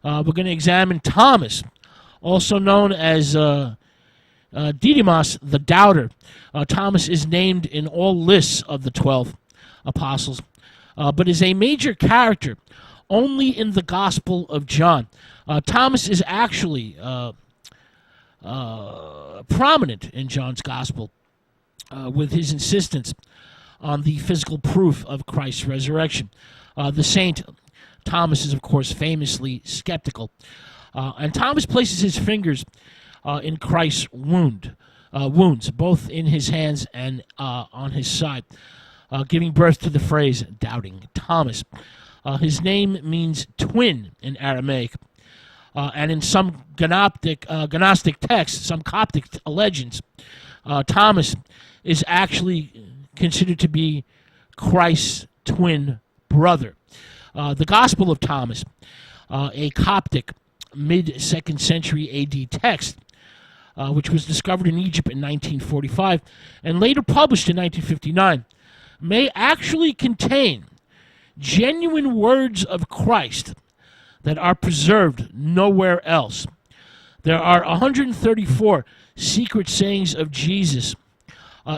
We're going to examine Thomas, also known as Didymus the Doubter. Thomas is named in all lists of the 12 apostles, but is a major character only in the Gospel of John. Thomas is actually prominent in John's Gospel with his insistence on the physical proof of Christ's resurrection. The saint Thomas is, of course, famously skeptical. And Thomas places his fingers in Christ's wounds, both in his hands and on his side, giving birth to the phrase Doubting Thomas. His name means twin in Aramaic. And in some Gnostic texts, some Coptic legends, Thomas is actually considered to be Christ's twin brother. The Gospel of Thomas, a Coptic mid-2nd century A.D. text, which was discovered in Egypt in 1945 and later published in 1959, may actually contain genuine words of Christ that are preserved nowhere else. There are 134 secret sayings of Jesus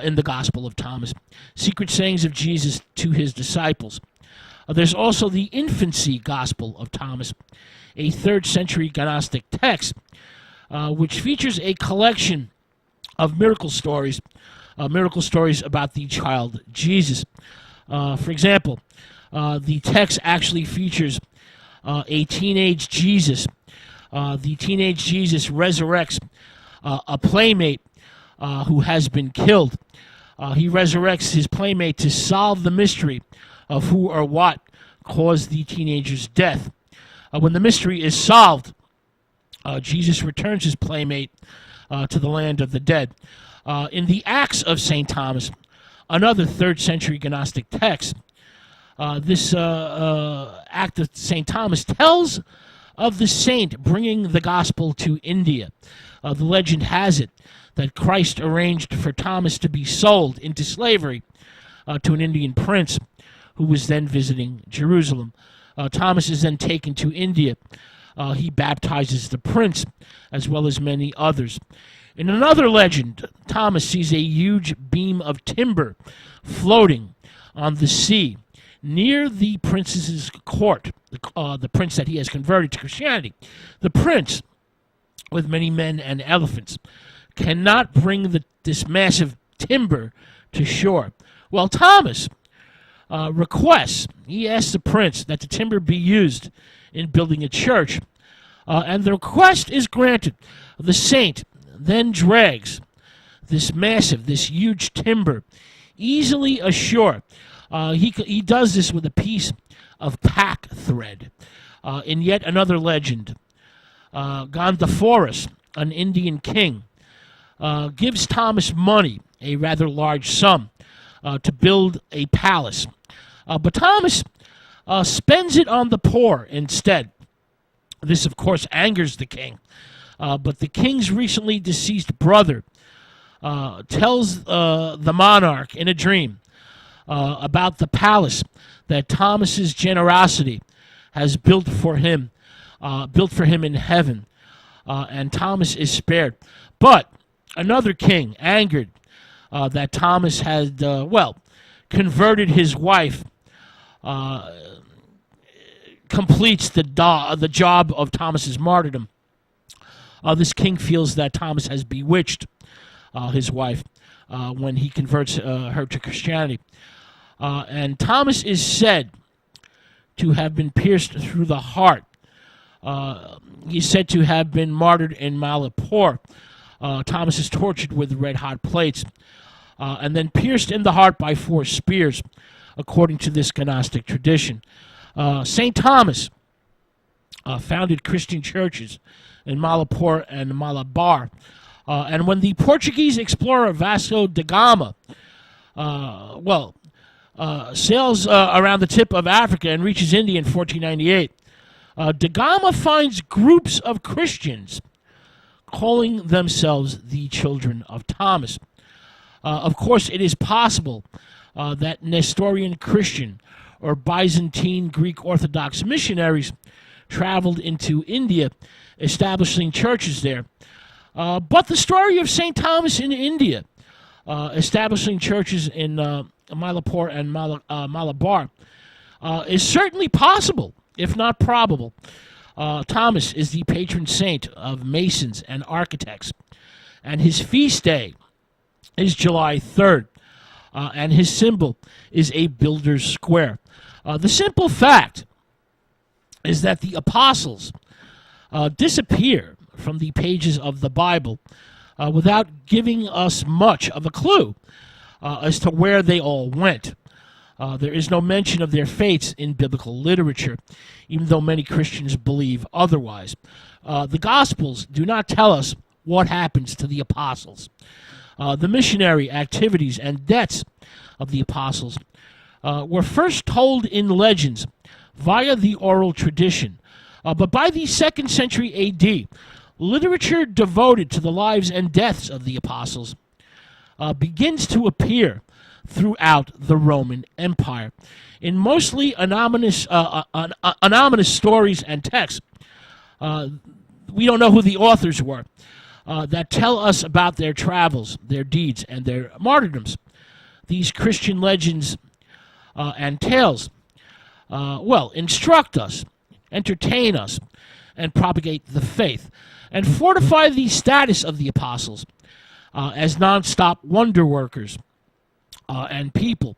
in the Gospel of Thomas, secret sayings of Jesus to his disciples. There's also the Infancy Gospel of Thomas, a 3rd century Gnostic text, which features a collection of miracle stories about the child Jesus. For example, the text actually features a teenage Jesus. The teenage Jesus resurrects a playmate who has been killed. He resurrects his playmate to solve the mystery of who or what caused the teenager's death. When the mystery is solved, Jesus returns his playmate to the land of the dead. In the Acts of St. Thomas, another 3rd century Gnostic text, this act of St. Thomas tells of the saint bringing the gospel to India. The legend has it that Christ arranged for Thomas to be sold into slavery to an Indian prince who was then visiting Jerusalem. Thomas is then taken to India. He baptizes the prince as well as many others. In another legend, Thomas sees a huge beam of timber floating on the sea near the prince's court, the prince that he has converted to Christianity. The prince, with many men and elephants, cannot bring this massive timber to shore. Well, Thomas he asks the prince that the timber be used in building a church, and the request is granted. The saint then drags this huge timber easily ashore. He does this with a piece of pack thread. In yet another legend, Gandaphoros, an Indian king, gives Thomas money, a rather large sum, to build a palace. But Thomas spends it on the poor instead. This, of course, angers the king. But the king's recently deceased brother tells the monarch in a dream about the palace that Thomas's generosity has built for him in heaven, and Thomas is spared. But another king, angered that Thomas had, converted his wife, completes the job of Thomas's martyrdom. This king feels that Thomas has bewitched his wife when he converts her to Christianity. And Thomas is said to have been pierced through the heart. He's said to have been martyred in Malapur. Thomas is tortured with red-hot plates and then pierced in the heart by 4 spears, according to this Gnostic tradition. St. Thomas founded Christian churches in Malapur and Malabar. And when the Portuguese explorer Vasco da Gama sails around the tip of Africa and reaches India in 1498, da Gama finds groups of Christians calling themselves the Children of Thomas. Of course, it is possible that Nestorian Christian or Byzantine Greek Orthodox missionaries traveled into India, establishing churches there. But the story of St. Thomas in India, establishing churches in Mylapore and Malabar, is certainly possible, if not probable. Thomas is the patron saint of masons and architects, and his feast day is July 3rd, and his symbol is a builder's square. The simple fact is that the apostles disappear from the pages of the Bible without giving us much of a clue as to where they all went. There is no mention of their fates in biblical literature, even though many Christians believe otherwise. The Gospels do not tell us what happens to the apostles. The missionary activities and deaths of the apostles were first told in legends via the oral tradition. But by the 2nd century A.D., literature devoted to the lives and deaths of the apostles begins to appear throughout the Roman Empire in mostly anonymous stories and texts. We don't know who the authors were that tell us about their travels, their deeds, and their martyrdoms. These Christian legends and tales, instruct us, entertain us, and propagate the faith, and fortify the status of the apostles as non-stop wonder workers and people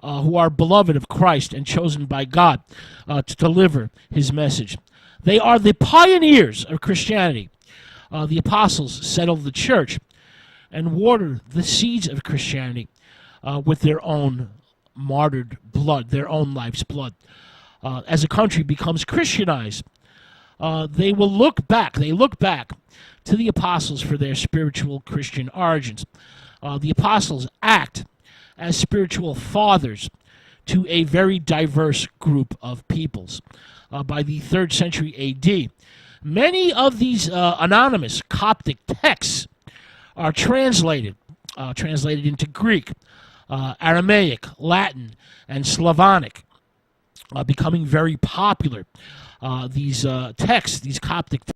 who are beloved of Christ and chosen by God to deliver his message. They are the pioneers of Christianity. The apostles settled the church and watered the seeds of Christianity with their own martyred blood, their own life's blood. As a country becomes Christianized, they look back to the apostles for their spiritual Christian origins. The apostles act as spiritual fathers to a very diverse group of peoples. By the 3rd century A.D., many of these anonymous Coptic texts are translated into Greek, Aramaic, Latin, and Slavonic, becoming very popular. These texts, these Coptic